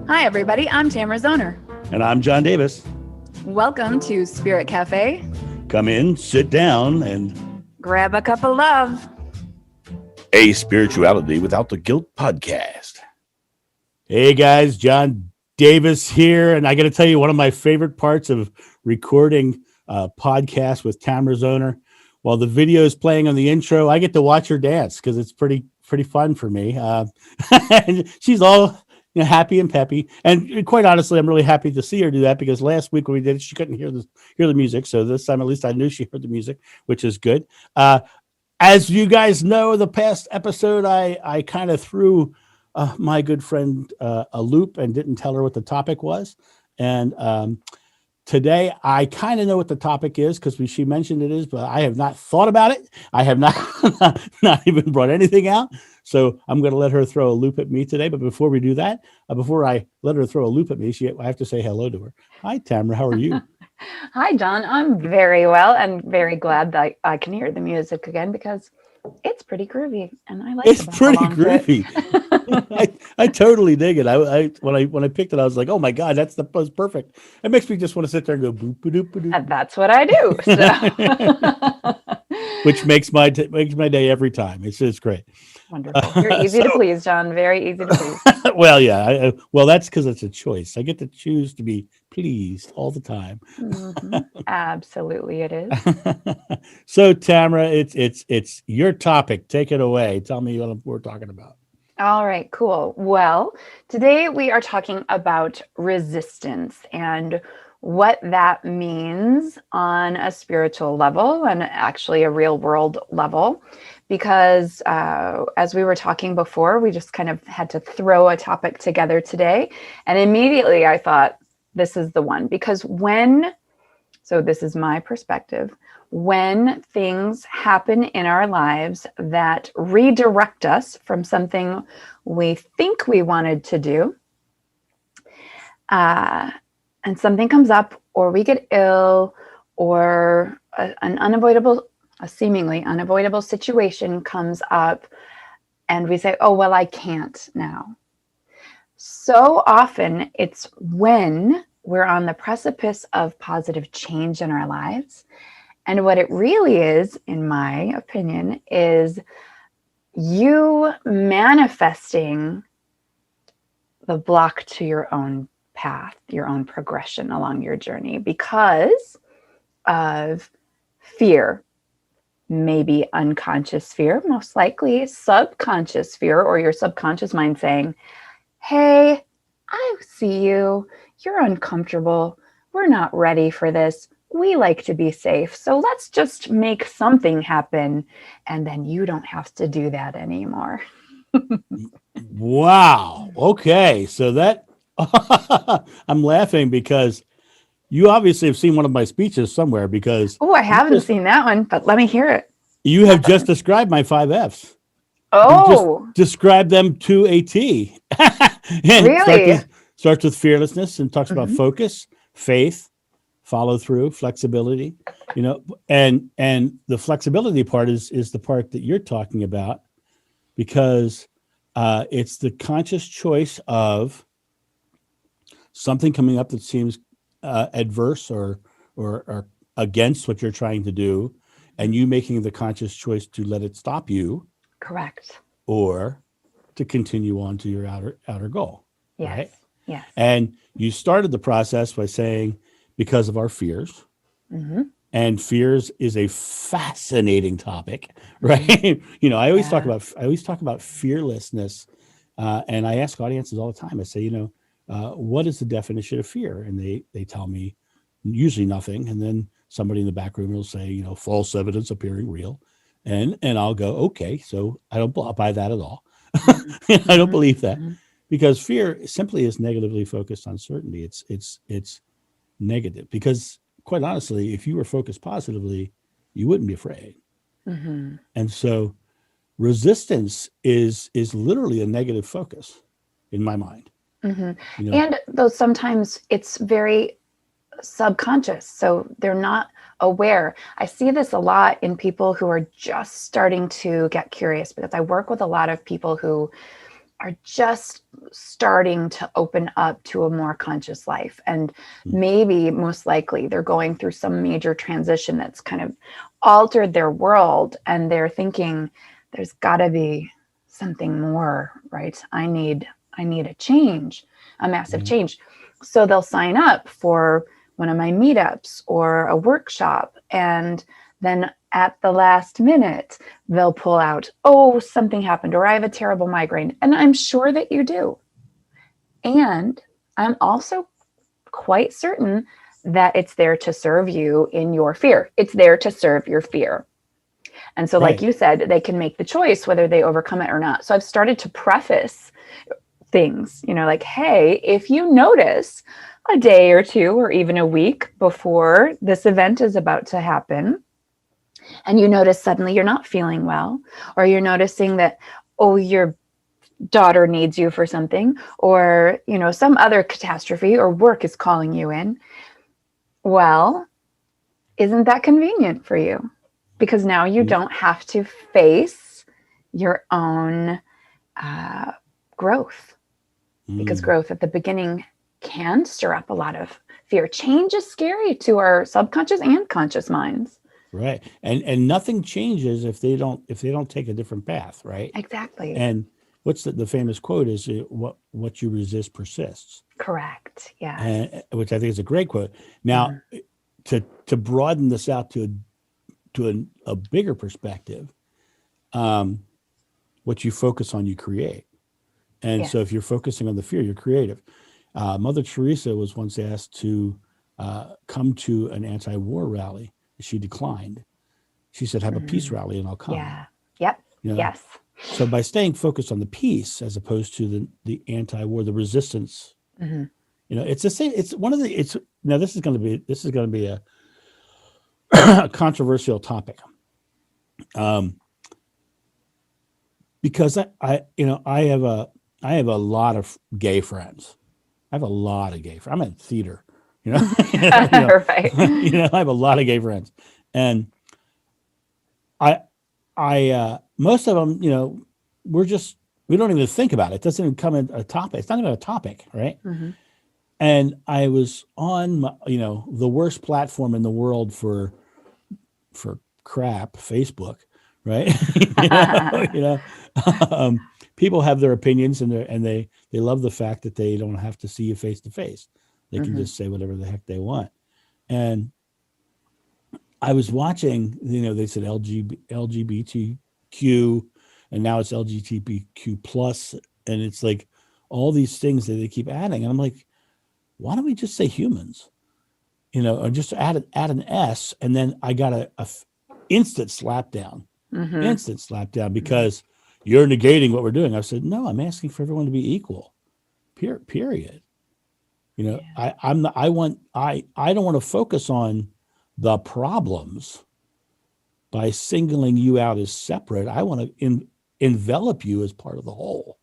Hi, everybody. I'm Tamara Zoner. And I'm John Davis. Welcome to Spirit Cafe. Come in, sit down, and grab a cup of love. A Spirituality Without the Guilt podcast. Hey, guys. John Davis here. And I got to tell you, one of my favorite parts of recording a podcast with Tamara Zoner, while the video is playing on the intro, I get to watch her dance because it's pretty fun for me. And she's all happy and peppy. And quite honestly, I'm really happy to see her do that because last week when we did it, she couldn't hear the music. So this time, at least I knew she heard the music, which is good. As you guys know, the past episode, I kind of threw my good friend a loop and didn't tell her what the topic was. And today, I kind of know what the topic is because she mentioned it is, but I have not thought about it. I have not even brought anything out. So I'm going to let her throw a loop at me today. But before we do that, before I let her throw a loop at me, I have to say hello to her. Hi, Tamara. How are you? Hi, John. I'm very well and very glad that I can hear the music again because it's pretty groovy and I like it. It's pretty groovy. I totally dig it. When I picked it, I was like, oh my God, that's perfect. It makes me just want to sit there and go boop boop boop. And that's what I do. So. Which makes my day every time. It's just great. Wonderful. You're easy to please, John. Very easy to please. Well, yeah. Well, that's because it's a choice. I get to choose to be pleased all the time. Mm-hmm. Absolutely, it is. So, Tamara, it's your topic. Take it away. Tell me what we're talking about. All right, cool. Well, today we are talking about resistance and what that means on a spiritual level and actually a real world level. Because as we were talking before, we just kind of had to throw a topic together today. And immediately I thought, this is the one. Because so this is my perspective, when things happen in our lives that redirect us from something we think we wanted to do, and something comes up, or we get ill, or a seemingly unavoidable situation comes up, and we say, oh, well, I can't now. So often it's when we're on the precipice of positive change in our lives. And what it really is, in my opinion, is you manifesting the block to your own path, your own progression along your journey because of fear. Maybe unconscious fear, most likely subconscious fear, or your subconscious mind saying, hey, I see you. You're uncomfortable. We're not ready for this. We like to be safe. So let's just make something happen. And then you don't have to do that anymore. Wow. Okay. So that I'm laughing because you obviously have seen one of my speeches somewhere because... Oh, I haven't seen that one, but let me hear it. You have just described my 5 Fs. Oh. Just describe them to a T. And really? Starts with fearlessness and talks about focus, faith, follow through, flexibility, and the flexibility part is the part that you're talking about because it's the conscious choice of something coming up that seems adverse or against what you're trying to do, and you making the conscious choice to let it stop you. Correct. Or to continue on to your outer goal. Yes. Right? Yes. And you started the process by saying because of our fears. Mm-hmm. And fears is a fascinating topic, right? I always talk about fearlessness, and I ask audiences all the time. I say, what is the definition of fear? And they tell me usually nothing. And then somebody in the back room will say, false evidence appearing real. And I'll go, okay, so I don't buy that at all. I don't believe that because fear simply is negatively focused on certainty. It's negative because quite honestly, if you were focused positively, you wouldn't be afraid. Mm-hmm. And so resistance is literally a negative focus in my mind. Mm-hmm. And though sometimes it's very subconscious, so they're not aware. I see this a lot in people who are just starting to get curious because I work with a lot of people who are just starting to open up to a more conscious life. And maybe most likely they're going through some major transition that's kind of altered their world. And they're thinking there's gotta be something more, right? I need a change, a massive change. So they'll sign up for one of my meetups or a workshop. And then at the last minute, they'll pull out, oh, something happened, or I have a terrible migraine. And I'm sure that you do. And I'm also quite certain that it's there to serve you in your fear. It's there to serve your fear. And so, like you said, they can make the choice whether they overcome it or not. So I've started to preface things, like, hey, if you notice a day or two or even a week before this event is about to happen, and you notice suddenly you're not feeling well, or you're noticing that, oh, your daughter needs you for something, or, some other catastrophe, or work is calling you in. Well, isn't that convenient for you? Because now you don't have to face your own growth. Because growth at the beginning can stir up a lot of fear. Change is scary to our subconscious and conscious minds. Right. And nothing changes if they don't take a different path, right? Exactly. And what's the famous quote is what you resist persists. Correct. Yeah. And which I think is a great quote. Now, to broaden this out to a bigger perspective, what you focus on, you create. And so if you're focusing on the fear, you're creative. Mother Teresa was once asked to come to an anti-war rally. She declined. She said, have a peace rally and I'll come. Yeah. Yep. Yes. So by staying focused on the peace as opposed to the anti-war, the resistance, it's the same. It's one of the, now this is going to be a, a controversial topic. Because I have a lot of gay friends. I have a lot of gay friends. I'm in theater, Right. I have a lot of gay friends, and I most of them, we don't even think about it. It doesn't even come in a topic. It's not even a topic, right? And I was on, the worst platform in the world for crap, Facebook, right? People have their opinions and they love the fact that they don't have to see you face to face. They can just say whatever the heck they want. And I was watching, they said LGBTQ, and now it's LGBTQ plus, and it's like all these things that they keep adding. And I'm like, why don't we just say humans? Or just add an S, and then I got a instant slap down. Instant slap down because you're negating what we're doing. I said, no, I'm asking for everyone to be equal. Period. I don't want to focus on the problems by singling you out as separate. I want to envelop you as part of the whole,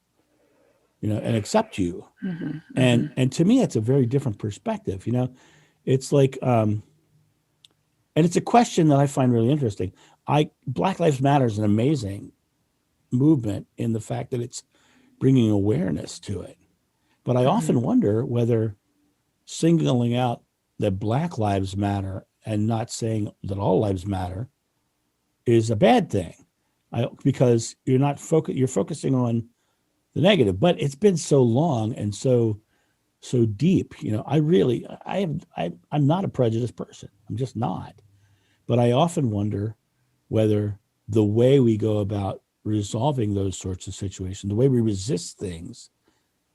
and accept you. And to me, it's a very different perspective. It's like, and it's a question that I find really interesting. Black Lives Matter is an amazing movement in the fact that it's bringing awareness to it. But I often wonder whether singling out that Black Lives Matter and not saying that all lives matter is a bad thing, because you're focusing on the negative. But it's been so long and so deep. I'm not a prejudiced person. I'm just not. But I often wonder whether the way we go about resolving those sorts of situations, the way we resist things,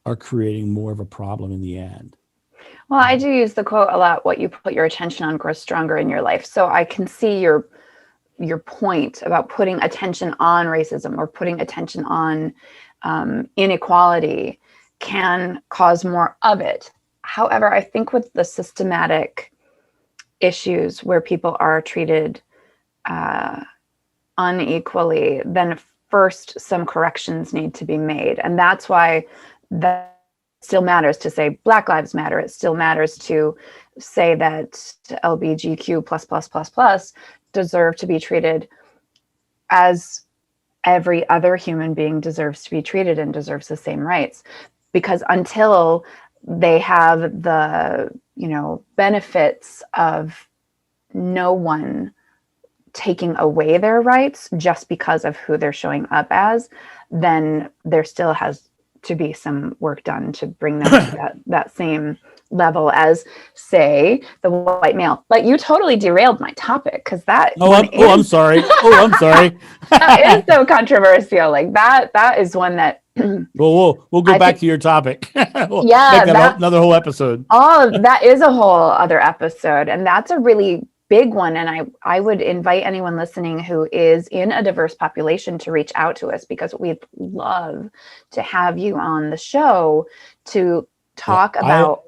are creating more of a problem in the end. Well, I do use the quote a lot, what you put your attention on grows stronger in your life. So I can see your point about putting attention on racism or putting attention on inequality can cause more of it. However, I think with the systematic issues where people are treated unequally, then first some corrections need to be made. And that's why that still matters to say Black Lives Matter. It still matters to say that LGBTQ plus deserve to be treated as every other human being deserves to be treated and deserves the same rights. Because until they have the, benefits of no one taking away their rights just because of who they're showing up as, then there still has to be some work done to bring them to that same level as, say, the white male. Like, you totally derailed my topic, because that I'm sorry. that is so controversial. Like, that is one that Well, we'll go back to your topic. We'll yeah, make that another whole episode. that is a whole other episode, and that's a really big one. And I would invite anyone listening who is in a diverse population to reach out to us, because we'd love to have you on the show to talk about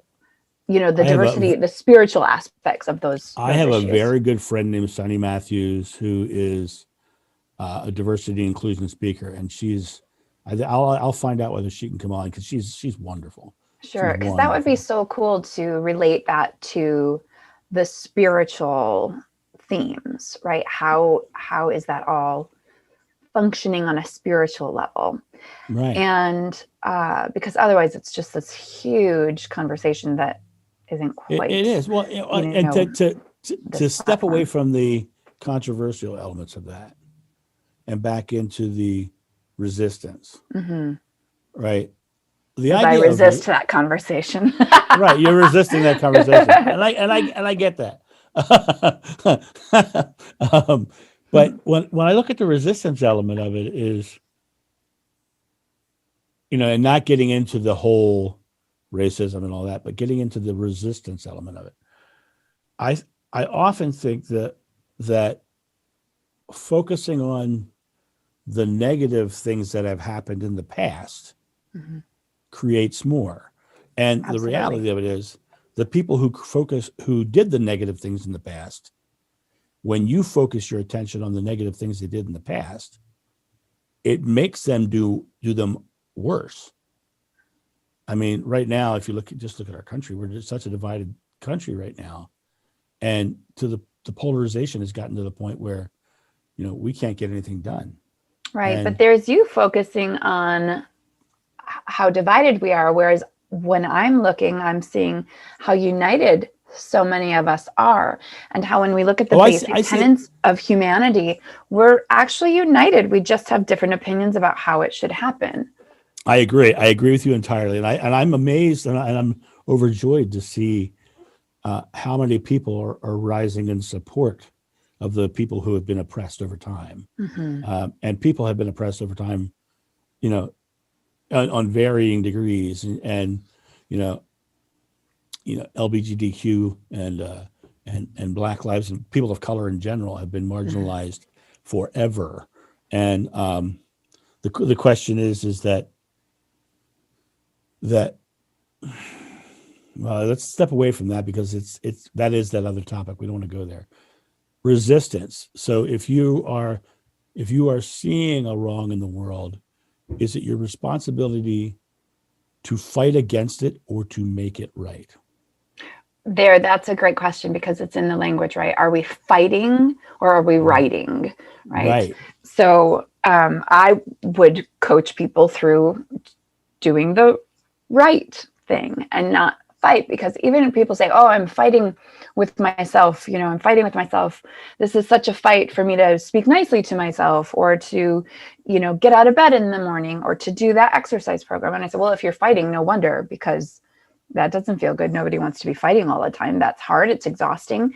the diversity, the spiritual aspects of those I have issues. A very good friend named Sunny Matthews, who is a diversity and inclusion speaker, and I'll find out whether she can come on, because she's wonderful. Sure, because that would be so cool to relate that to the spiritual themes, right? How is that all functioning on a spiritual level? Right. And because otherwise it's just this huge conversation that isn't quite. It is. Well, and to step away from the controversial elements of that and back into the resistance, right? I resist that conversation. Right, you're resisting that conversation, and I get that. But when I look at the resistance element of it, is, and not getting into the whole racism and all that, but getting into the resistance element of it, I often think that focusing on the negative things that have happened in the past creates more. And Absolutely. The reality of it is, the people who did the negative things in the past, when you focus your attention on the negative things they did in the past, it makes them do them worse. I mean, right now, if you look at our country, we're just such a divided country right now. And the polarization has gotten to the point where, we can't get anything done. Right. But there's you focusing on how divided we are. Whereas when I'm looking, I'm seeing how united so many of us are, and how when we look at the basic tenets of humanity, we're actually united. We just have different opinions about how it should happen. I agree with you entirely. And I'm amazed and I'm overjoyed to see how many people are rising in support of the people who have been oppressed over time. And people have been oppressed over time, on varying degrees, and LGBTQ and Black lives and people of color in general have been marginalized forever. And the question is that well, let's step away from that, because that is that other topic. We don't want to go there. Resistance. So if you are seeing a wrong in the world, is it your responsibility to fight against it or to make it right? That's a great question, because it's in the language, right? Are we fighting or are we writing? Right. So I would coach people through doing the right thing and not fight, because even if people say, oh, I'm fighting with myself, I'm fighting with myself. This is such a fight for me to speak nicely to myself, or to, get out of bed in the morning, or to do that exercise program. And I said, well, if you're fighting, no wonder, because that doesn't feel good. Nobody wants to be fighting all the time. That's hard. It's exhausting.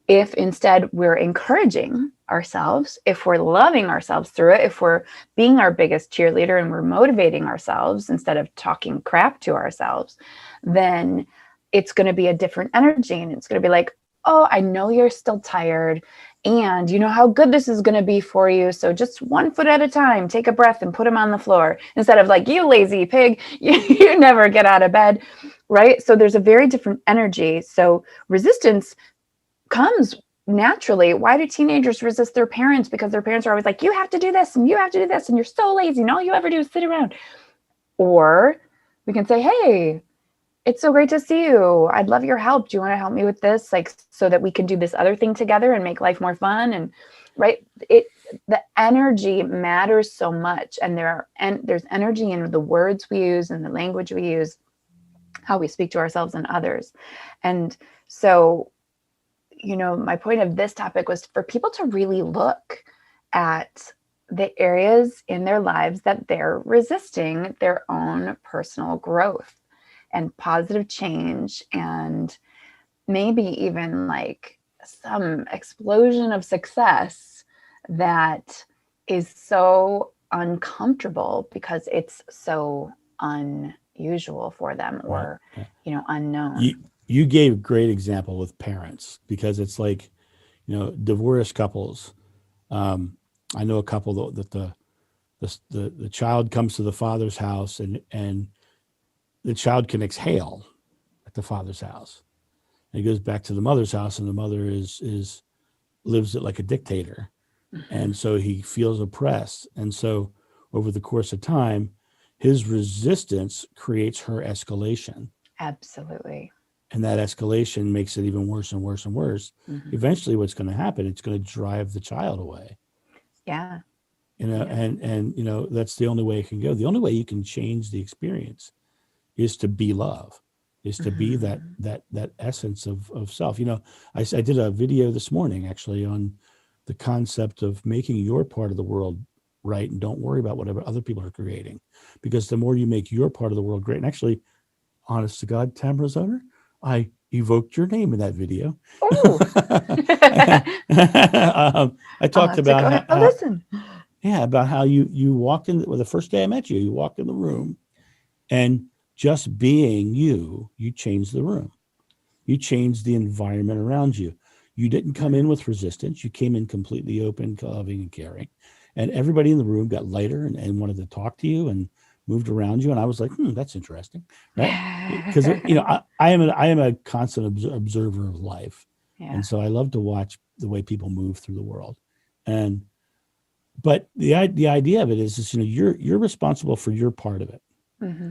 If instead we're encouraging ourselves, if we're loving ourselves through it, if we're being our biggest cheerleader and we're motivating ourselves instead of talking crap to ourselves, then it's going to be a different energy. And it's going to be like, oh, I know you're still tired, and you know how good this is going to be for you. So just one foot at a time, take a breath and put them on the floor, instead of like, you lazy pig, you never get out of bed. Right. So there's a very different energy. So resistance comes naturally. Why do teenagers resist their parents? Because their parents are always like, you have to do this and you have to do this, and you're so lazy and all you ever do is sit around. Or we can say, hey, it's so great to see you. I'd love your help. Do you want to help me with this? Like, so that we can do this other thing together and make life more fun. And right? The energy matters so much, and there's energy in the words we use and the language we use, how we speak to ourselves and others. And so, my point of this topic was for people to really look at the areas in their lives that they're resisting their own personal growth and positive change, and maybe even like some explosion of success that is so uncomfortable because it's so unusual for them, or unknown. You gave a great example with parents, because it's like, divorced couples. I know a couple that the child comes to the father's house, and the child can exhale at the father's house. And he goes back to the mother's house, and the mother lives it like a dictator. Mm-hmm. And so he feels oppressed. And so over the course of time, his resistance creates her escalation. Absolutely. And that escalation makes it even worse and worse and worse. Mm-hmm. Eventually what's going to happen, it's going to drive the child away. Yeah. And that's the only way it can go. The only way you can change the experience is to be love, is to be that essence of self. I did a video this morning actually on the concept of making your part of the world right, and don't worry about whatever other people are creating, because the more you make your part of the world great. And actually, honest to God, Tamara's owner, I evoked your name in that video. Oh. I talked about listen. Yeah, about how you walked in. Well, the first day I met you, you walked in the room, and just being you changed the room. You changed the environment around you. You didn't come in with resistance. You came in completely open, loving, and caring. And everybody in the room got lighter and wanted to talk to you and moved around you. And I was like, that's interesting, right? Because I am a constant observer of life, and so I love to watch the way people move through the world. But the idea of it is you're responsible for your part of it. Mm-hmm.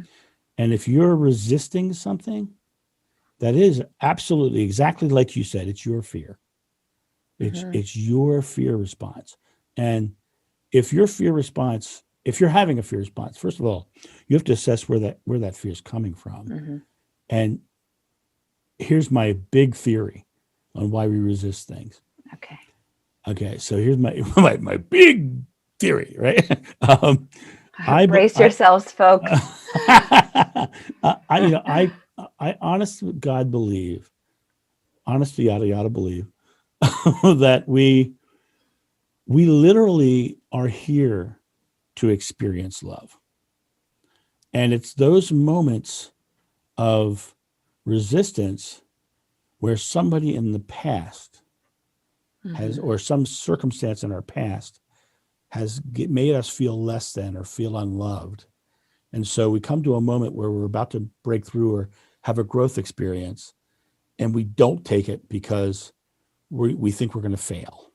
And if you're resisting something, that is absolutely exactly like you said, it's your fear. It's your fear response. And if you're having a fear response, first of all, you have to assess where that fear is coming from. Mm-hmm. And here's my big theory on why we resist things. Okay. So here's my big theory, right? Brace yourselves, folks. I honestly, God believe, honestly, yada believe that we literally are here to experience love. And it's those moments of resistance where somebody in the past has, or some circumstance in our past has made us feel less than or feel unloved. And so we come to a moment where we're about to break through or have a growth experience, and we don't take it because we think we're going to fail.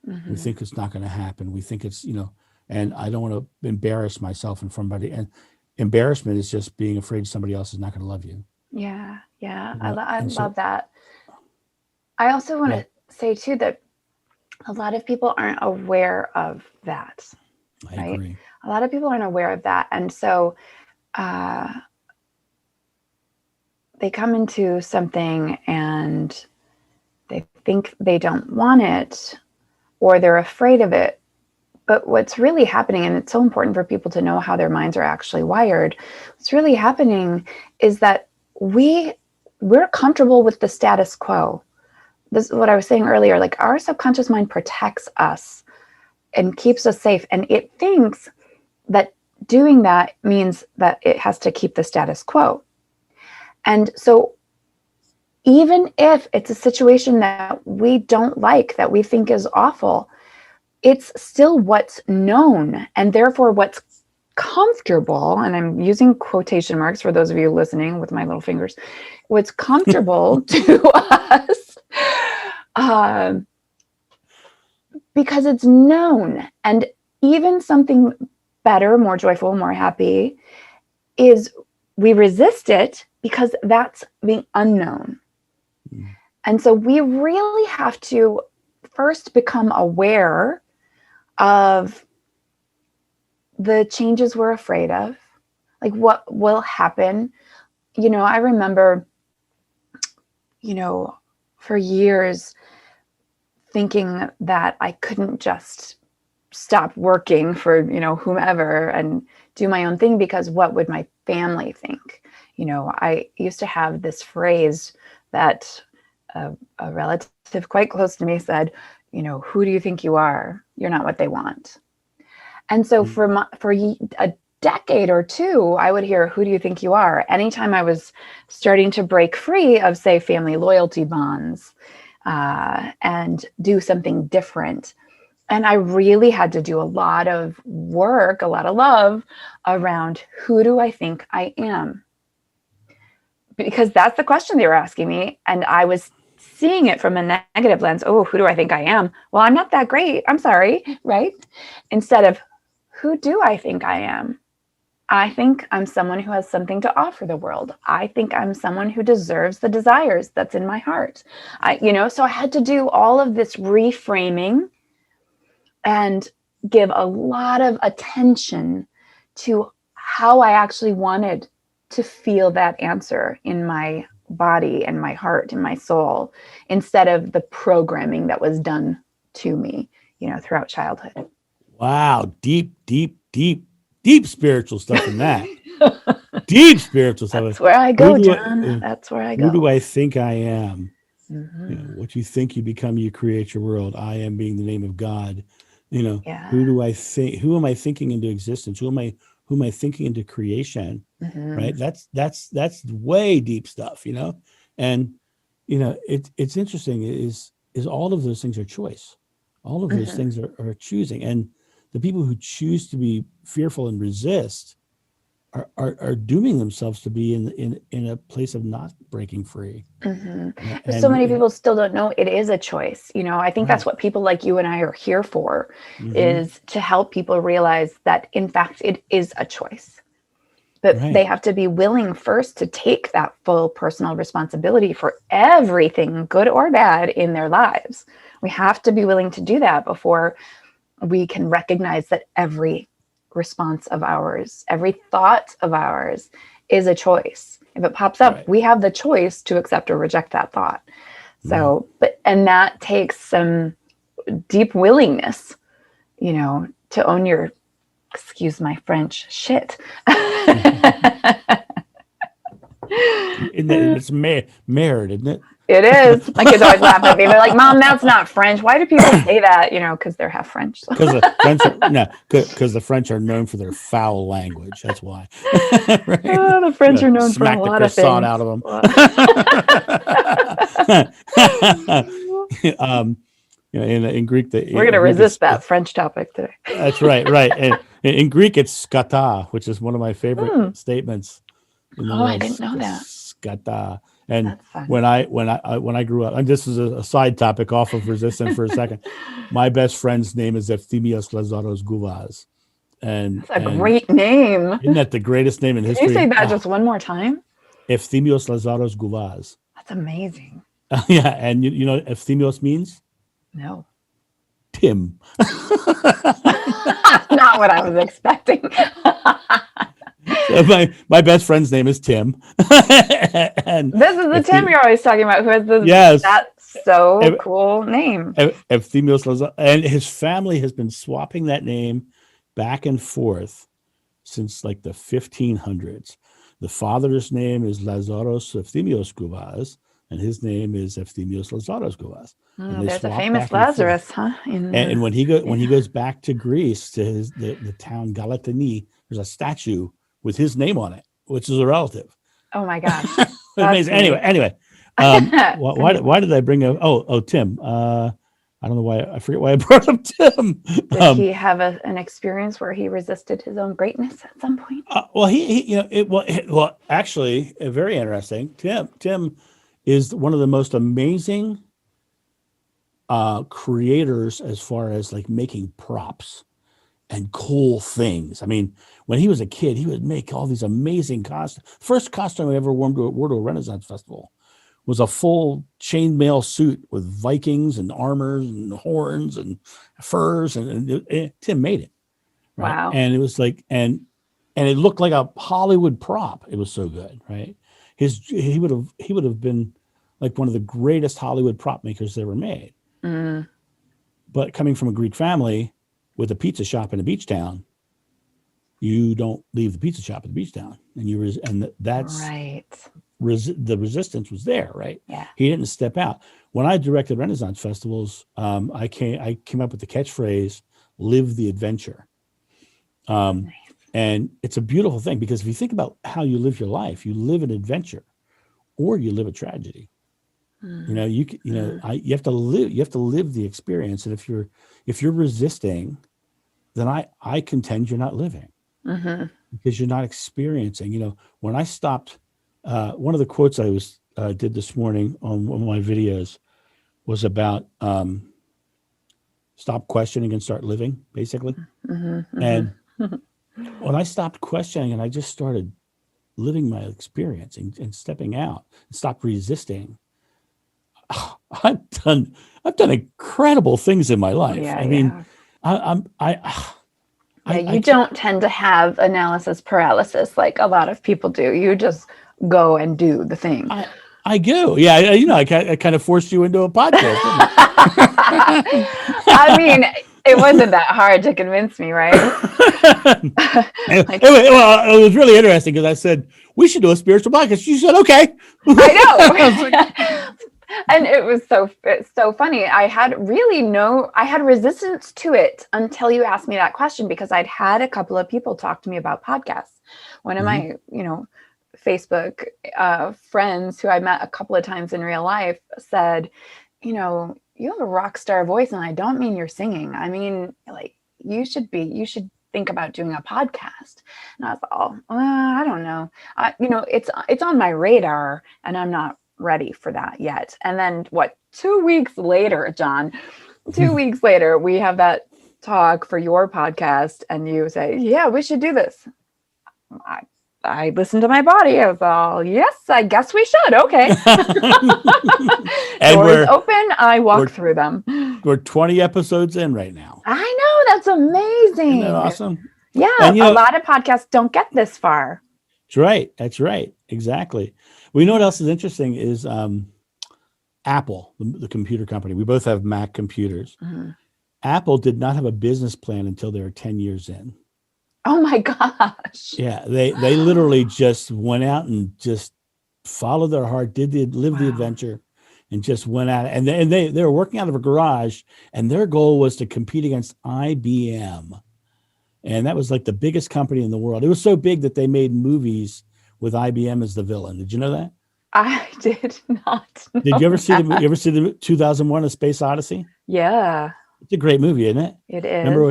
Mm-hmm. We think it's not going to happen. We think it's, and I don't want to embarrass myself in front of somebody. And embarrassment is just being afraid somebody else is not going to love you. Yeah. I love that. I also want to say too that a lot of people aren't aware of that. I agree. A lot of people aren't aware of that. And so they come into something and they think they don't want it, or they're afraid of it. But what's really happening, and it's so important for people to know how their minds are actually wired, what's really happening is that we're comfortable with the status quo. This is what I was saying earlier, like our subconscious mind protects us and keeps us safe. And it thinks that doing that means that it has to keep the status quo. And so even if it's a situation that we don't like, that we think is awful, it's still what's known, and therefore what's comfortable, and I'm using quotation marks for those of you listening with my little fingers, what's comfortable to us, because it's known. And even something better, more joyful, more happy, is we resist it because that's the unknown. And so we really have to first become aware of the changes we're afraid of, like what will happen. I remember, for years thinking that I couldn't just stop working for, whomever and do my own thing, because what would my family think? I used to have this phrase that a relative quite close to me said, who do you think you are? You're not what they want. And so for a decade or two, I would hear, who do you think you are? Anytime I was starting to break free of, say, family loyalty bonds, and do something different. And I really had to do a lot of work, a lot of love around, who do I think I am? Because that's the question they were asking me. And I was seeing it from a negative lens. Oh, who do I think I am? Well, I'm not that great. I'm sorry. Right? Instead of, who do I think I am? I think I'm someone who has something to offer the world. I think I'm someone who deserves the desires that's in my heart. So I had to do all of this reframing and give a lot of attention to how I actually wanted to feel that answer in my body and my heart and my soul, instead of the programming that was done to me, throughout childhood. Wow. Deep spiritual stuff in that. Deep spiritual stuff. That's where I go, John. That's where I go. Who do I think I am? Mm-hmm. What you think you become, you create your world. I am being the name of God. Yeah. Who do I think? Who am I thinking into existence? Who am I thinking into creation? Mm-hmm. Right. That's way deep stuff. And it's interesting. Is all of those things are choice. All of those things are choosing, and the people who choose to be fearful and resist are dooming themselves to be in a place of not breaking free. Mm-hmm. So many people still don't know it is a choice. I think that's what people like you and I are here for, is to help people realize that, in fact, it is a choice. But they have to be willing first to take that full personal responsibility for everything, good or bad, in their lives. We have to be willing to do that before we can recognize that every response of ours, every thought of ours is a choice. If it pops up, we have the choice to accept or reject that thought. So, and that takes some deep willingness, to own your, excuse my French, shit. It's married, isn't it? It is. My kids always laugh at me. They're like, Mom, that's not French. Why do people say that? Because they're half French. Because the French are known for their foul language. That's why. Right? The French are known for a lot of things. Smack the croissant out of them. In Greek, we're going to resist that French topic today. That's right. And in Greek, it's skata, which is one of my favorite statements. I didn't know that. Skata. And when I grew up, and this is a side topic off of resistance for a second, my best friend's name is Efthymios Lazaros Gouvaz. And that's a great name. Isn't that the greatest name in history? Can you say that just one more time? Efthymios Lazaros Gouvaz. That's amazing. Yeah, and you know what Efthymios means? No. Tim. Not what I was expecting. So my best friend's name is Tim. And this is the Tim you're always talking about, who has this. Yes. That's so cool name. Efthymios Lazaros, and his family has been swapping that name back and forth since like the 1500s. The father's name is Lazaros Efthymios Gouvaz, and his name is Efthymios Lazaros Gouvaz. There's a famous Lazarus, huh? And when he goes back to Greece to the town Galatini, there's a statue with his name on it, which is a relative. Oh my gosh! Amazing. Anyway, why did I bring up? Oh, Tim. I don't know why. I forget why I brought up Tim. Did he have an experience where he resisted his own greatness at some point? Actually, very interesting. Tim is one of the most amazing creators as far as like making props and cool things. I mean, when he was a kid, he would make all these amazing costumes. First costume I ever wore to a Renaissance festival was a full chainmail suit with Vikings and armors and horns and furs, and Tim made it. Right. Wow. And it was like, and it looked like a Hollywood prop. It was so good. Right. He would have been like one of the greatest Hollywood prop makers ever made. Mm. But coming from a Greek family with a pizza shop in a beach town, you don't leave the pizza shop at the beach town, and that's right. The resistance was there, right? Yeah. He didn't step out. When I directed Renaissance festivals, I came up with the catchphrase "Live the adventure," Nice. and it's a beautiful thing, because if you think about how you live your life, you live an adventure, or you live a tragedy. You know, you have to live the experience, and if you're resisting, then I contend you're not living, because you're not experiencing. You know, when I stopped, one of the quotes I did this morning on one of my videos was about stop questioning and start living, basically. And when I stopped questioning and I just started living my experience and stepping out and stopped resisting, I've done incredible things in my life. Yeah, I mean, you don't tend to have analysis paralysis like a lot of people do. You just go and do the thing. I do. Yeah. I kind of forced you into a podcast. I mean, it wasn't that hard to convince me, right? It was really interesting because I said, we should do a spiritual podcast. You said, okay. I know. And it was so funny. I had resistance to it until you asked me that question, because I'd had a couple of people talk to me about podcasts. One of my, Facebook friends who I met a couple of times in real life said, you have a rock star voice, and I don't mean you're singing. I mean, like, you should think about doing a podcast. And I was all, I don't know. It's on my radar, and I'm not ready for that yet. And then 2 weeks later, John, 2 weeks later, we have that talk for your podcast, and you say, yeah, we should do this. I listened to my body. I was all, yes, I guess we should. Okay. Doors open. I walk through them. We're 20 episodes in right now. I know. That's amazing. Isn't that awesome? Yeah. And, a lot of podcasts don't get this far. That's right. That's right. Exactly. Well, you know what else is interesting is Apple, the computer company. We both have Mac computers. Apple did not have a business plan until they were 10 years in. Oh my gosh. Yeah, they literally just went out and just followed their heart, lived the adventure, and just went out. And they were working out of a garage, and their goal was to compete against IBM. And that was like the biggest company in the world. It was so big that they made movies with IBM as the villain. Did you know that? I did not know. Did you ever see the 2001: A Space Odyssey? Yeah. It's a great movie, isn't it? It is. Remember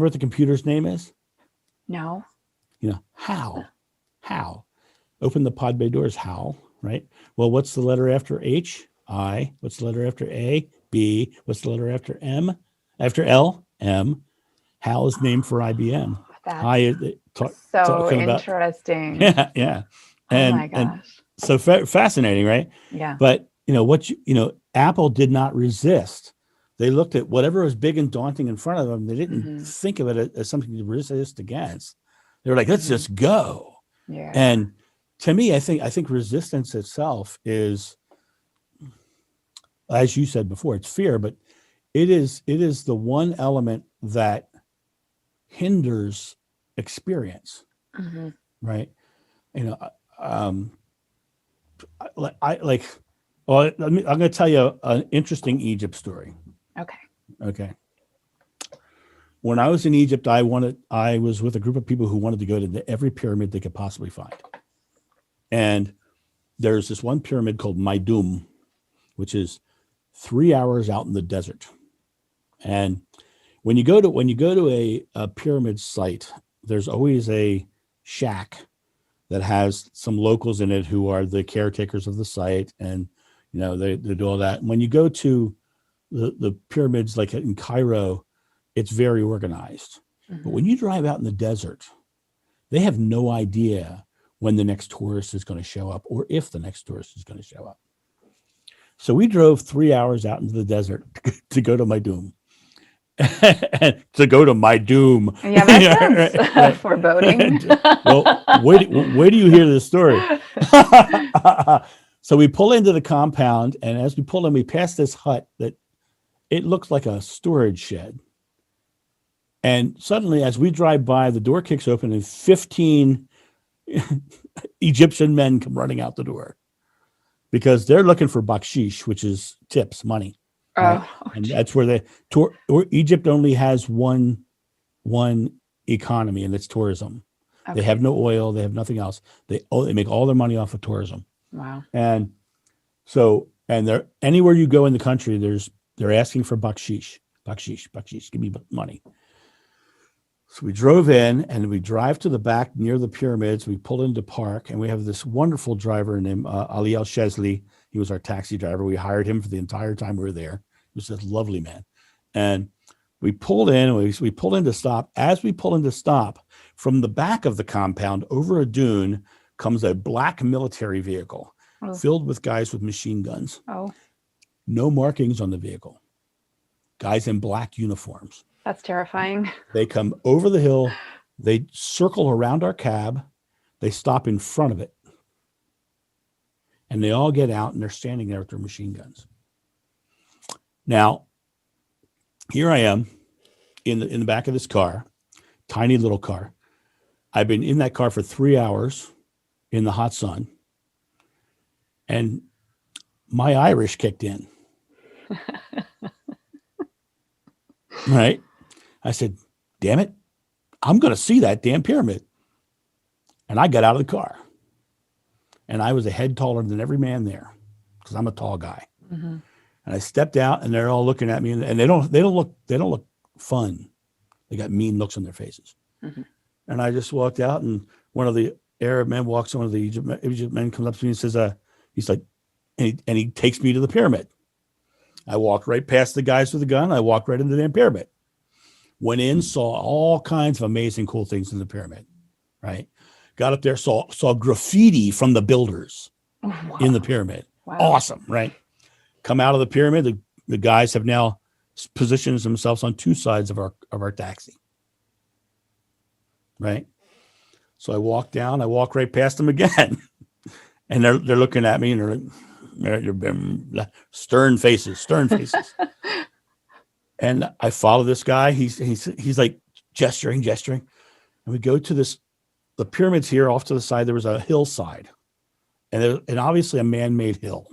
what the computer's name is? No. How? Open the pod bay doors, Hal, right? Well, what's the letter after H? I. What's the letter after A? B. What's the letter after M? After L? M. Hal is named for IBM. That's so interesting. Yeah. And, oh my gosh. And so fascinating, right? Yeah. But Apple did not resist. They looked at whatever was big and daunting in front of them. They didn't think of it as something to resist against. They were like, let's just go. Yeah. And to me, I think resistance itself is, as you said before, it's fear, but it is the one element that hinders experience, right? I'm going to tell you an interesting Egypt story. Okay. When I was in Egypt, I was with a group of people who wanted to go to every pyramid they could possibly find. And there's this one pyramid called Maidum, which is 3 hours out in the desert. And when you go to a pyramid site, there's always a shack that has some locals in it who are the caretakers of the site, and they do all that. And when you go to the pyramids, like in Cairo, it's very organized. But when you drive out in the desert, they have no idea when the next tourist is going to show up, or if the next tourist is going to show up. So we drove 3 hours out into the desert to go to my doom. To go to my doom. Yeah, that sounds Right. foreboding. Well, wait do you hear this story? So we pull into the compound, and as we pull in, we pass this hut that it looks like a storage shed. And suddenly, as we drive by, the door kicks open, and 15 Egyptian men come running out the door because they're looking for bakshish, which is tips, money. Right? And that's where Egypt only has one economy, and it's tourism. Okay. They have no oil, they have nothing else. They make all their money off of tourism. Wow. And so, and they're anywhere you go in the country, they're asking for bakshish, give me money. So we drove in, and we drive to the back near the pyramids. We pull into park, and we have this wonderful driver named Ali El Shezli. He was our taxi driver. We hired him for the entire time we were there. He was a lovely man. And we pulled in, we pulled in to stop. As we pull in to stop, from the back of the compound over a dune comes a black military vehicle filled with guys with machine guns. Oh. No markings on the vehicle. Guys in black uniforms. That's terrifying. They come over the hill. They circle around our cab. They stop in front of it. And they all get out, and they're standing there with their machine guns. Now, here I am in the back of this car, tiny little car. I've been in that car for 3 hours in the hot sun. And my Irish kicked in. Right? I said, damn it, I'm going to see that damn pyramid. And I got out of the car. And I was a head taller than every man there because I'm a tall guy. Mm-hmm. And I stepped out, and they're all looking at me, and they don't look fun. They got mean looks on their faces. Mm-hmm. And I just walked out, and one of the Arab men walks, one of the Egypt men comes up to me and says, he's like, and he takes me to the pyramid. I walked right past the guys with the gun. I walked right into the damn pyramid. Went in, saw all kinds of amazing, cool things in the pyramid, right? Got up there, saw graffiti from the builders in the pyramid. Wow. Awesome, right? Come out of the pyramid, the guys have now positioned themselves on two sides of our taxi, right? So I walk down, I walk right past them again, and they're looking at me, and they're stern faces. And I follow this guy. He's like gesturing, and we go to the pyramids here off to the side. There was a hillside, and obviously a man-made hill.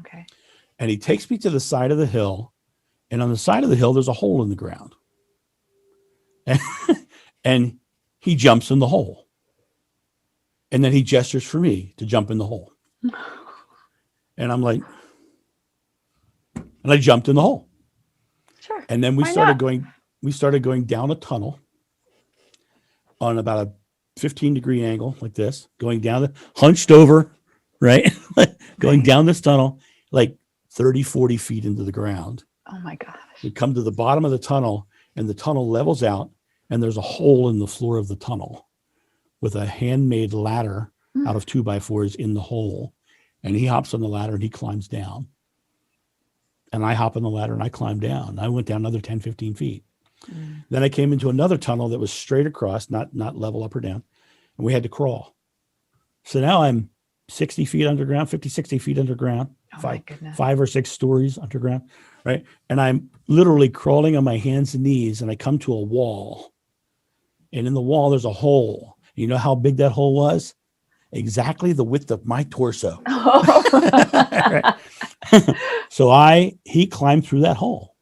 Okay. And he takes me to the side of the hill, and on the side of the hill, there's a hole in the ground. And he jumps in the hole. And then he gestures for me to jump in the hole. And I'm like, and I jumped in the hole. Sure. And then we started going down a tunnel on about a 15-degree angle like this, going down hunched over, right? Going down this tunnel, like 30, 40 feet into the ground. Oh my gosh. We come to the bottom of the tunnel, and the tunnel levels out, and there's a hole in the floor of the tunnel with a handmade ladder out of 2x4s in the hole. And he hops on the ladder and he climbs down. And I hop on the ladder and I climb down. I went down another 10, 15 feet. Then I came into another tunnel that was straight across, not level up or down. And we had to crawl. So now I'm 60 feet underground, 50, 60 feet underground, five or six stories underground, right? And I'm literally crawling on my hands and knees, and I come to a wall. And in the wall, there's a hole. You know how big that hole was? Exactly the width of my torso. Right? So he climbed through that hole.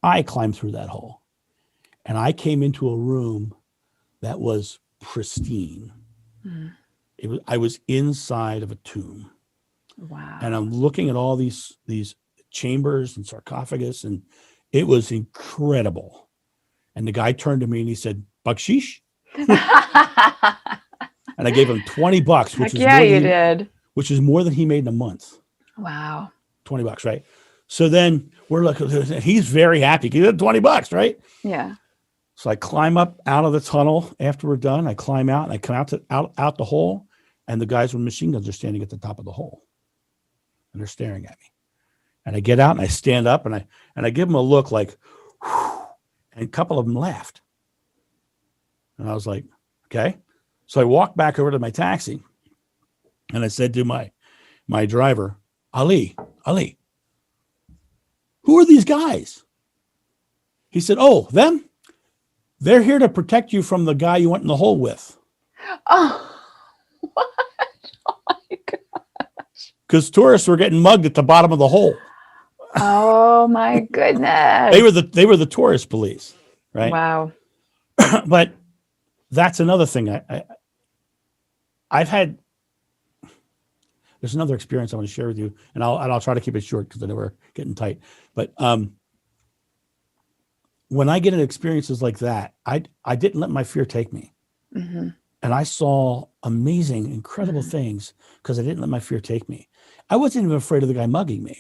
I climbed through that hole. And I came into a room that was pristine. I was inside of a tomb. Wow. And I'm looking at all these chambers and sarcophagus, and it was incredible. And the guy turned to me and he said, "Bakshish?" And I gave him $20, which is more than he made in a month. Wow. $20, right? So then we're looking, he's very happy. He did $20, right? Yeah. So I climb up out of the tunnel after we're done. I climb out and I come out the hole, and the guys with machine guns are standing at the top of the hole. and they're staring at me. And I get out and I stand up and I give them a look like, whew, and a couple of them laughed. And I was like, okay. So I walked back over to my taxi and I said to my driver, Ali, who are these guys? He said, oh, them? They're here to protect you from the guy you went in the hole with. Oh, what? Oh my gosh. Because tourists were getting mugged at the bottom of the hole. Oh my goodness. They were the tourist police, right? Wow. But that's another thing. I've had. There's another experience I want to share with you, and I'll try to keep it short because I know we're getting tight. But when I get in experiences like that, I didn't let my fear take me, Mm-hmm. and I saw amazing, incredible things because I didn't let my fear take me. I wasn't even afraid of the guy mugging me,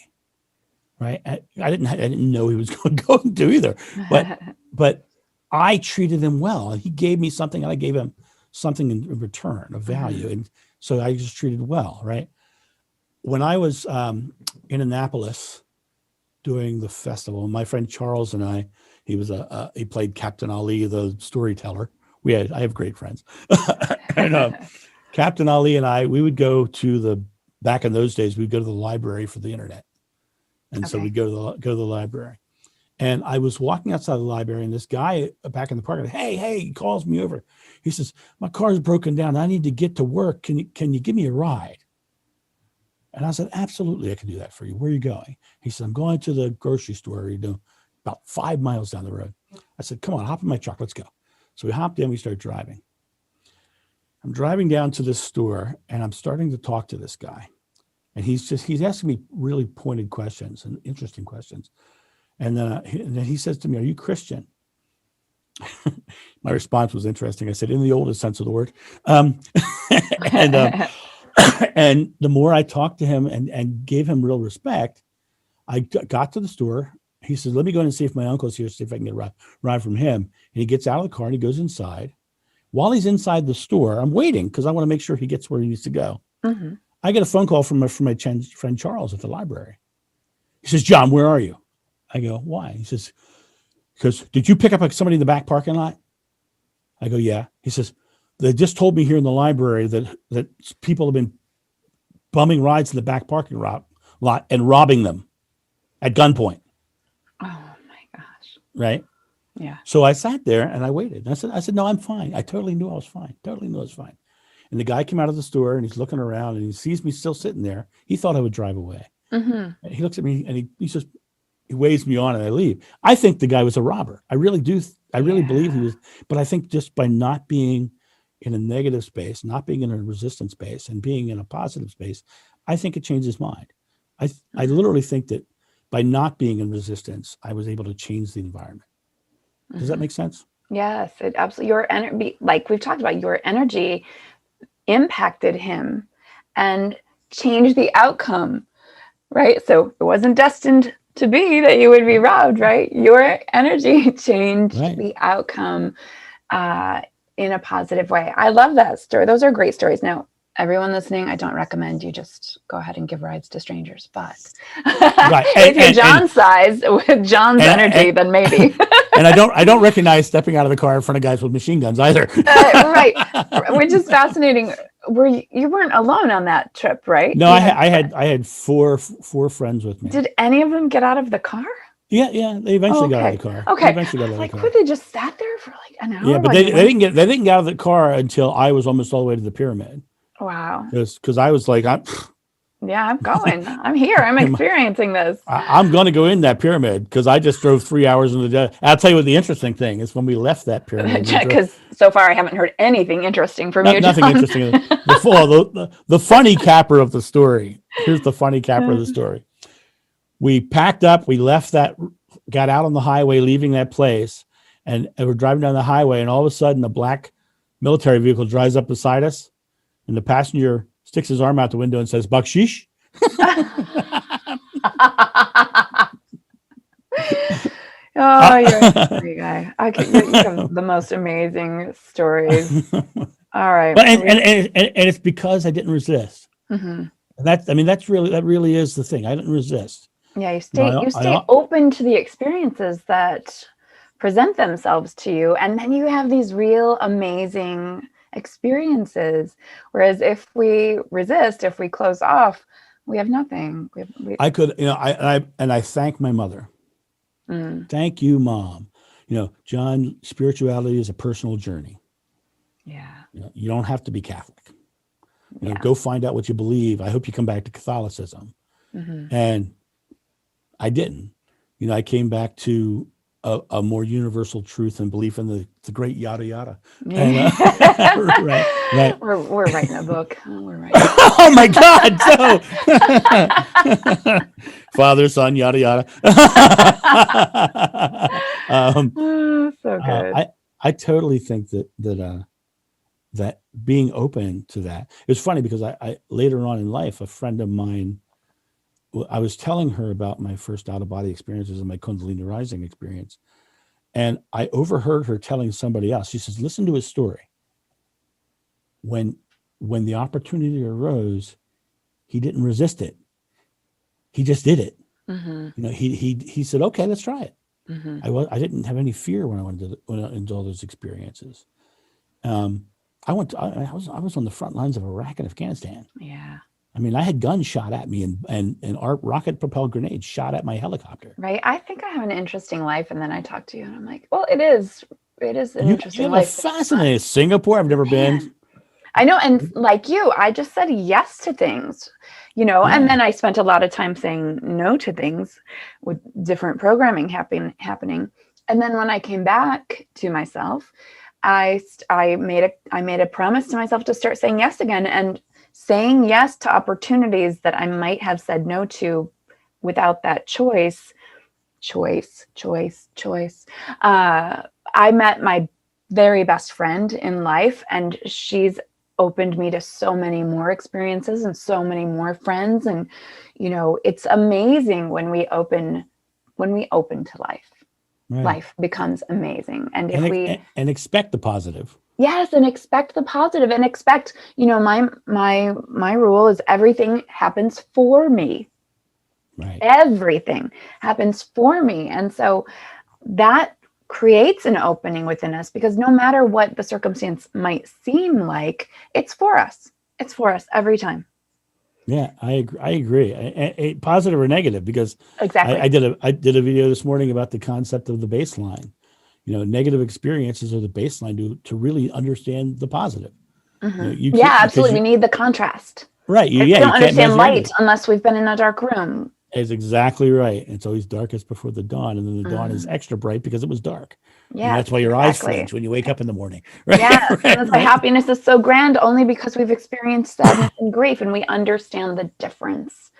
right? I didn't know he was going to either, but I treated him well, and he gave me something, and I gave him something in return of value, and so I just treated well, right? When I was in Annapolis doing the festival, my friend Charles and I, he played Captain Ali, the storyteller. I have great friends. And Captain Ali and I, we would go to back in those days, we'd go to the library for the internet. And so we'd go to the library. And I was walking outside the library, and this guy back in the park, hey, he calls me over. He says, my car's broken down. I need to get to work. Can you give me a ride? And I said, absolutely, I can do that for you. Where are you going? He said, I'm going to the grocery store, about 5 miles down the road. I said, come on, hop in my truck. Let's go. So we hopped in, we started driving. I'm driving down to this store, and I'm starting to talk to this guy. And he's asking me really pointed questions and interesting questions. And then he says to me, are you Christian? My response was interesting. I said, in the oldest sense of the word. And the more I talked to him and gave him real respect, I got to the store. He said, let me go in and see if my uncle's here, see if I can get a ride from him. And he gets out of the car and he goes inside. While he's inside the store, I'm waiting because I want to make sure he gets where he needs to go. Mm-hmm. I get a phone call from my friend Charles at the library. He says, John, where are you? I go, why? He says, because did you pick up somebody in the back parking lot? I go, yeah. He says, they just told me here in the library that people have been bumming rides in the back parking lot and robbing them at gunpoint. Oh my gosh. Right? Yeah. So I sat there and I waited. I said, no, I'm fine. I totally knew I was fine. And the guy came out of the store and he's looking around and he sees me still sitting there. He thought I would drive away. Mm-hmm. He looks at me and he waves me on and I leave. I think the guy was a robber. I really do. I really believe he was. But I think just by not being in a negative space, not being in a resistance space and being in a positive space, I think it changed his mind. I literally think that by not being in resistance, I was able to change the environment. Does that make sense? Yes, it absolutely. Your energy, like we've talked about, your energy impacted him and changed the outcome, right? So it wasn't destined to be that you would be robbed, right? Your energy changed the outcome in a positive way. I love that story. Those are great stories. Now, everyone listening, I don't recommend you just go ahead and give rides to strangers, but if you're John's size with John's energy, then maybe. And I don't recognize stepping out of the car in front of guys with machine guns either. Right, which is fascinating. You weren't alone on that trip, right? No, I had four friends with me. Did any of them get out of the car? Yeah, they eventually got out of the car. Okay, would they just sat there for like an hour? Yeah, but they didn't get out of the car until I was almost all the way to the pyramid. Wow. Because I was like, I'm going. I'm here. I'm experiencing this. I'm going to go in that pyramid because I just drove 3 hours in the day. I'll tell you what the interesting thing is when we left that pyramid. Because so far I haven't heard anything interesting from you, Nothing John. interesting. The funny capper of the story. Here's the funny capper of the story. We packed up. We left got out on the highway, leaving that place. And we're driving down the highway. And all of a sudden, a black military vehicle drives up beside us. And the passenger sticks his arm out the window and says, "Bakshish." Oh, you're a funny guy. You have the most amazing stories. All right. But and it's because I didn't resist. Mm-hmm. And that really is the thing. I didn't resist. Yeah, I, you stay I, open to the experiences that present themselves to you, and then you have these real amazing experiences. Whereas if we resist, if we close off, we have nothing. I could, I thank my mother. Mm, Thank you, Mom. John, spirituality is a personal journey. yeah, You don't have to be Catholic. yeah. Go find out what you believe. I hope you come back to Catholicism. Hmm. And I didn't. I came back to a more universal truth and belief in the great yada yada. And right, right. We're writing a book. We're writing. Oh my God! So, Father, Son, yada yada. So good. I totally think that being open to that. It's funny because I later on in life, a friend of mine, I was telling her about my first out of body experiences and my Kundalini rising experience, and I overheard her telling somebody else. She says, "Listen to his story. When the opportunity arose, he didn't resist it. He just did it. Mm-hmm. He said, okay, let's try it. Mm-hmm. I didn't have any fear when I went into all those experiences. I was on the front lines of Iraq and Afghanistan. Yeah. I mean, I had guns shot at me and our rocket propelled grenades shot at my helicopter. Right. I think I have an interesting life, and then I talk to you, and I'm like, well, it is an You interesting have a life. fascinating Singapore. I've never been. I know, and like you, I just said yes to things, and then I spent a lot of time saying no to things with different programming happening. And then when I came back to myself, I made a promise to myself to start saying yes again, and saying yes to opportunities that I might have said no to without that choice. I met my very best friend in life, and she's opened me to so many more experiences and so many more friends. And it's amazing when we open to life. Right. Life becomes amazing. And if we expect the positive. Yes, and expect the positive, and expect, my rule is everything happens for me. Right. Everything happens for me. And so that creates an opening within us, because no matter what the circumstance might seem like, it's for us. It's for us every time. Yeah, I agree. Positive or negative, because Exactly. I did a video this morning about the concept of the baseline. Negative experiences are the baseline to really understand the positive. Mm-hmm. Absolutely. We need the contrast. Right. We don't understand light unless we've been in a dark room. Is exactly right. It's always darkest before the dawn, and then the dawn is extra bright because it was dark. Yeah, that's why your eyes flinch when you wake up in the morning. Right? Yes, and that's why happiness is so grand, only because we've experienced sadness and grief, and we understand the difference.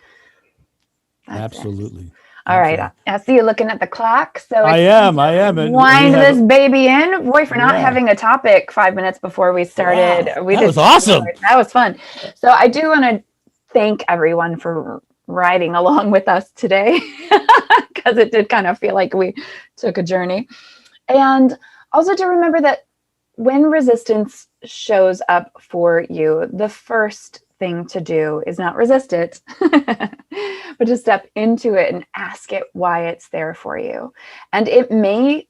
Absolutely. All right, I see you looking at the clock. So I am. Wind this baby in, boy, for not having a topic 5 minutes before we started. Wow, that was awesome. That was fun. So I do want to thank everyone for riding along with us today, because it did kind of feel like we took a journey. And also to remember that when resistance shows up for you, the first thing to do is not resist it, but to step into it and ask it why it's there for you. And it may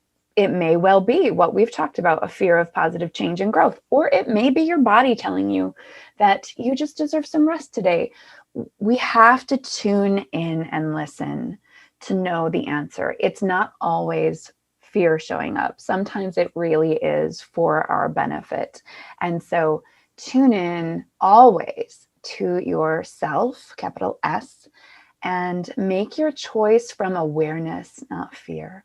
well be what we've talked about, a fear of positive change and growth, or it may be your body telling you that you just deserve some rest today. We have to tune in and listen to know the answer. It's not always fear showing up. Sometimes it really is for our benefit. And so tune in always to yourself, capital S, and make your choice from awareness, not fear.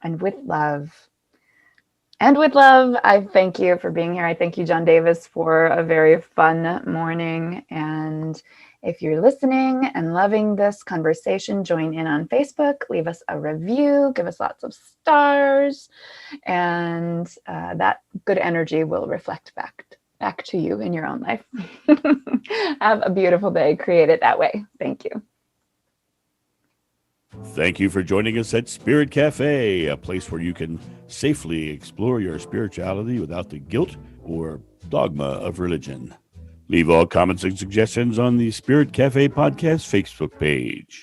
And with love, I thank you for being here. I thank you, John Davis, for a very fun morning. And if you're listening and loving this conversation, join in on Facebook, leave us a review, give us lots of stars, and that good energy will reflect back to you in your own life. Have a beautiful day. Create it that way. Thank you. Thank you for joining us at Spirit Cafe, a place where you can safely explore your spirituality without the guilt or dogma of religion. Leave all comments and suggestions on the Spirit Cafe Podcast Facebook page.